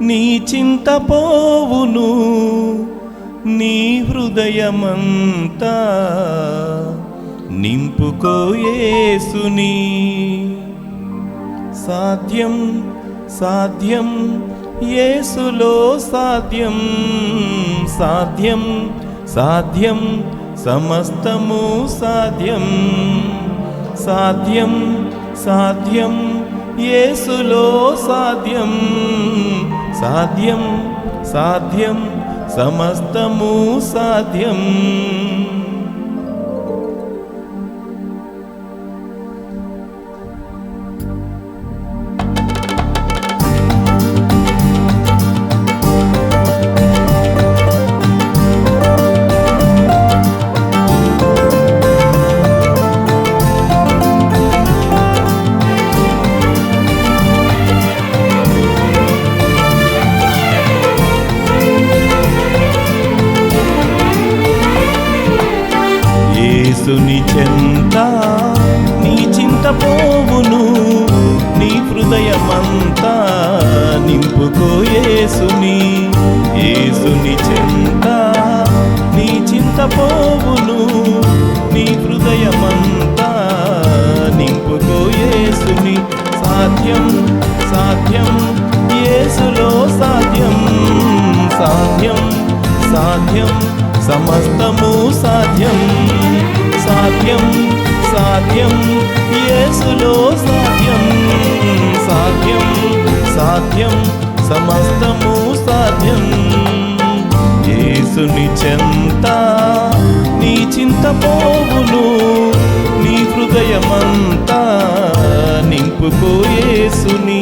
నీ చింత పోవును, నీ హృదయమంతా నింపుకో యేసుని. సాధ్యం సాధ్యం యేసులో సాధ్యం, సాధ్యం సాధ్యం సమస్తము సాధ్యం. సాధ్యం సాధ్యం యేసులో సాధ్యం, సాధ్యం సాధ్యం సమస్తము సాధ్యం. యేసుని చెంత నీ చింత పోవును, నీ హృదయమంతా నింపుకో యేసుని. యేసుని చెంత నీ చింత పోవును, నీ హృదయమంతా నింపుకో యేసుని. సాధ్యం సాధ్యం యేసులో సాధ్యం, సాధ్యం సాధ్యం సమస్తము సాధ్యం. సాధ్యం సాధ్యం యేసులో సాధ్యం, సాధ్యం సాధ్యం సమస్తము సాధ్యం. యేసుని చెంత నీ చింత పోవును, నీ హృదయమంతా నింపుకో యేసుని.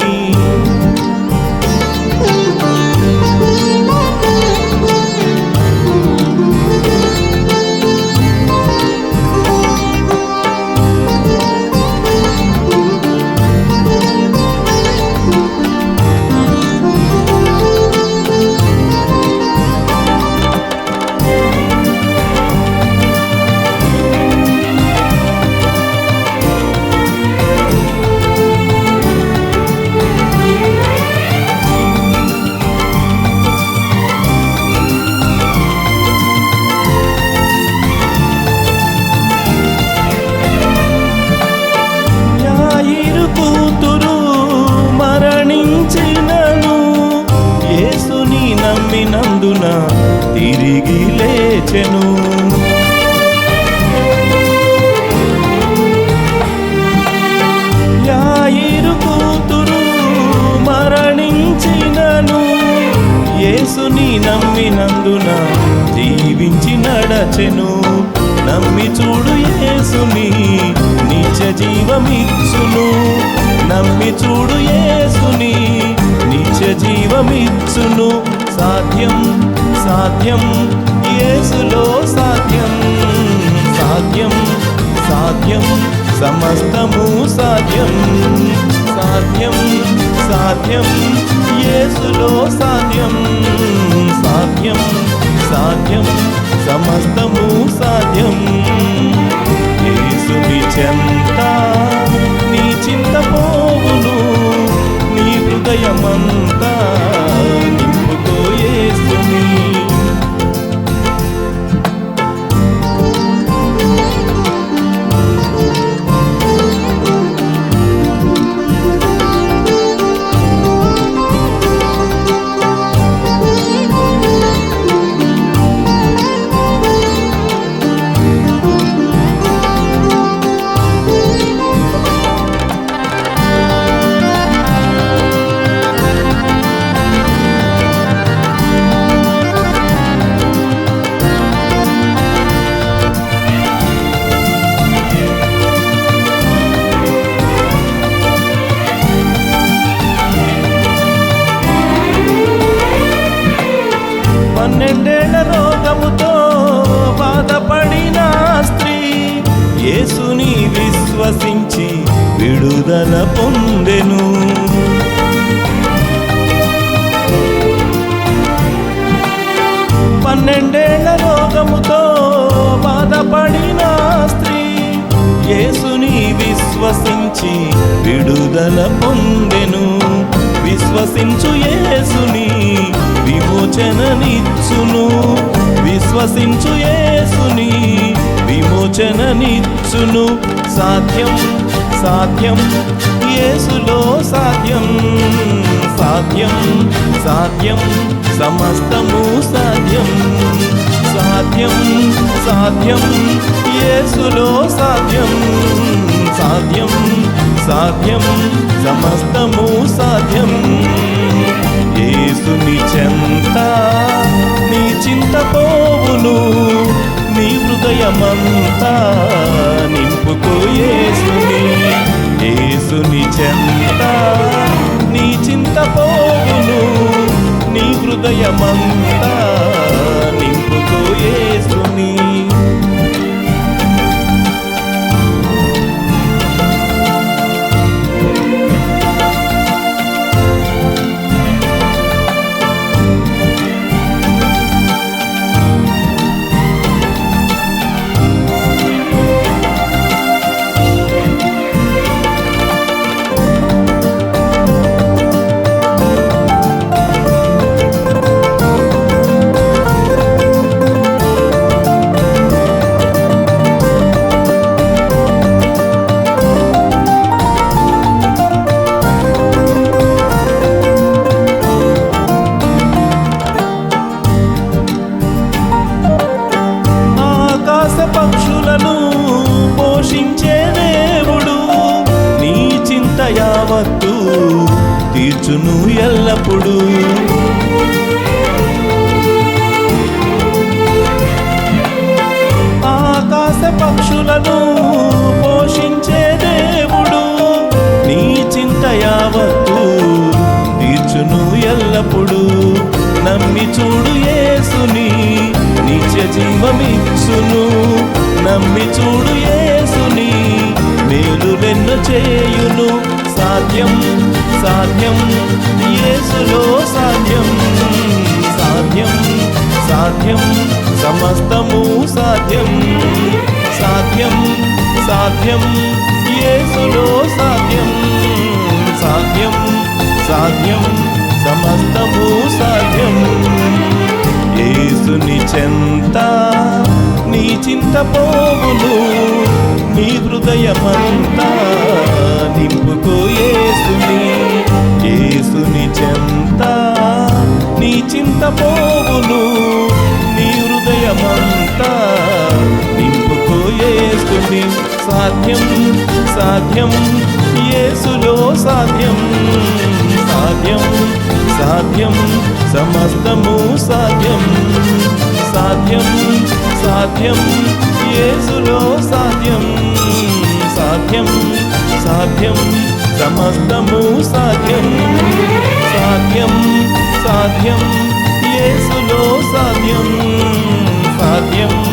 నమ్మినందున తిరిగి లేచెను. యాయిరు కూతురు మరణించినను, యేసుని నమ్మినందున జీవించి నడచెను. నమ్మి చూడు యేసుని నిత్య జీవమిచ్చును, నమ్మి చూడు యేసుని నిత్య జీవమిచ్చును. సాధ్యం సాధ్యం యేసులో సాధ్యం, సాధ్యం సాధ్యం సమస్తము సాధ్యం. సాధ్యం సాధ్యం యేసులో సాధ్యం, సాధ్యం సాధ్యం సమస్తము సాధ్యం. యేసుని చెంత నీ చింత పోవును, నీ హృదయమంతా నింపుకో యేసుని. రోగముతో బాధపడిన స్త్రీ యేసుని విశ్వసించి విడుదల పొందెను. 12 ఏళ్ల రోగముతో బాధపడిన స్త్రీ యేసుని విశ్వసించి విడుదల పొందెను. విశ్వసించు యేసుని విమోచననిచ్చును. విశ్వసించు యేసుని విమోచననిచ్చును. సాధ్యం సాధ్యం యేసులో సాధ్యం. సాధ్యం సాధ్యం సమస్తము సాధ్యం. సాధ్యం సాధ్యం యేసులో సాధ్యం. సాధ్యం సాధ్యం సమస్తము సాధ్యం. యేసుని చెంత నీ చింత పోవును. నీ హృదయమంతా నింపుకో యేసుని. యేసుని చెంత నీ చింత పోవును. నీ హృదయమంతా నింపుకో యేసుని. పక్షులను పోషించే దేవుడు నీ చింత యావత్తు తీర్చును ఎల్లప్పుడు. ఆకాశ పక్షులను పోషించే దేవుడు నీ చింత యావత్తు తీర్చును ఎల్లప్పుడు. నమ్మి చూడు యేసుని నిత్య జీవమిచ్చును. నమ్మి చూడు యేసుని మేలులెన్నో చేయును. సాధ్యం సాధ్యం యేసులో సాధ్యం. సాధ్యం సాధ్యం సమస్తము సాధ్యం. సాధ్యం సాధ్యం యేసులో సాధ్యం. సాధ్యం సాధ్యం సమస్తము సాధ్యం. యేసుని చెంత నీ చింత పోవును. నీ హృదయమంతా నింపుకో యేసుని. యేసుని చెంత నీ చింత పోవును. నీ హృదయమంతా నింపుకో యేసుని. సాధ్యం సాధ్యం యేసులో సాధ్యం. సాధ్యం సాధ్యం సమస్తము సాధ్యం. సాధ్యం సాధ్యం యేసులో సాధ్యం. సాధ్యం సాధ్యం సమస్తము సాధ్యం. సాధ్యం సాధ్యం యేసులో సాధ్యం. సాధ్యం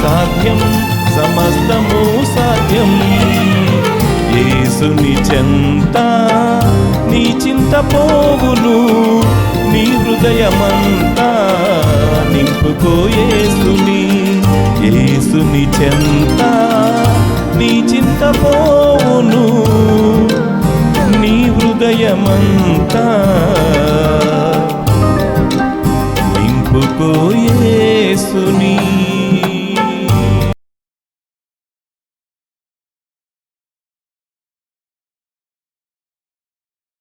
సాధ్యం సమస్తము సాధ్యం. యేసుని చెంత నీ చింత పోవును. నీ హృదయమంతా నింపుకో యేసుని. యేసుని చెంత నీ చింత పోవును. నీ హృదయమంతా